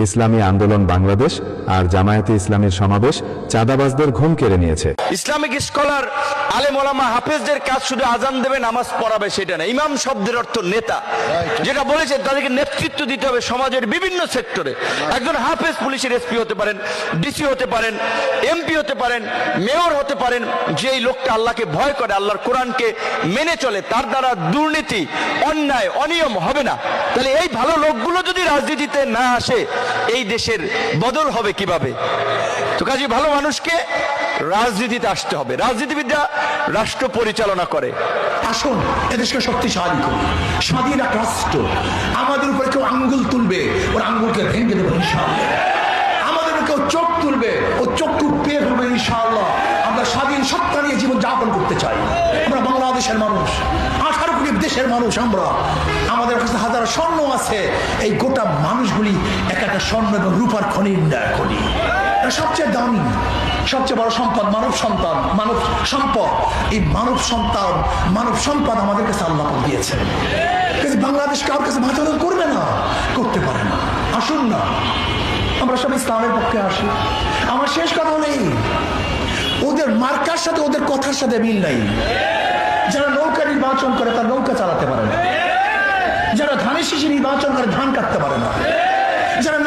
ইসলামী আন্দোলন বাংলাদেশ আর জামায়াতে ইসলামীর সমাবেশ চাঁদাবাজদের ঘুম কেড়ে নিয়েছে। ইসলামিক স্কলার, আলেম ওলামা, হাফেজদের কাজ শুধু আজান দেবে, নামাজ পড়াবে সেটা না। ইমাম শব্দের অর্থ নেতা, যেটা বলেছে তাদেরকে নেতৃত্ব দিতে হবে সমাজের বিভিন্ন সেক্টরে। একজন হাফেজ পুলিশের এসপি হতে পারেন, ডিসি হতে পারেন, এমপি হতে পারেন, মেয়র হতে পারেন। যেই লোকটা আল্লাহকে ভয় করে, আল্লাহর কোরআনকে মেনে চলে, তার দ্বারা দুর্নীতি, অন্যায়, অনিয়ম হবে না। তাহলে এই ভালো লোকগুলো যদি রাজনীতিতে না আসে, এই দেশের বদল হবে কিভাবে? তো কাজে ভালো মানুষকে রাজনীতিতে আসতে হবে। রাজনীতিবিদরা রাষ্ট্র পরিচালনা করে। আসুন এদেশকে শক্তিশালী করি, স্বাধীন এক রাষ্ট্র। আমাদের উপরে কেউ আঙ্গুল তুলবে, ওর আঙ্গুলকে ভেঙে দেবো ইনশাআল্লাহ। আমাদের উপরে কেউ চোখ তুলবে, ও চক্ষু পেয়ে ফেলবে ইনশাআল্লাহ। আমরা স্বাধীন সত্তা নিয়ে জীবন যাপন করতে চাই। আমরা বাংলাদেশের মানুষ, 18 কোটি দেশের মানুষ। আমরা, আমাদের কাছে হাজারো স্বর্ণ আছে। এই গোটা মানুষগুলি এক একটা স্বর্ণ এবং রূপার খনির ন্যায় খনি। সবচেয়ে দামি, সবচেয়ে বড় সম্পদ মানব সন্তান, মানব সম্পদ। এই মানব সন্তান, মানব সম্পদ আমাদের কাছে আল্লাহ দিয়েছেন। বাংলাদেশ কারোর কাছে মাথা নত করবে না, করতে পারে না। আসুন না আমরা সব ইসলামের পক্ষে আসি। আমার শেষ কথা নেই, ওদের মার্কার সাথে ওদের কথার সাথে মিল নাই। যারা নৌকা নির্বাচন করে তার নৌকা চালাতে পারে না, যারা ধানের শীষে নির্বাচন করে ধান কাটতে পারে না, যারা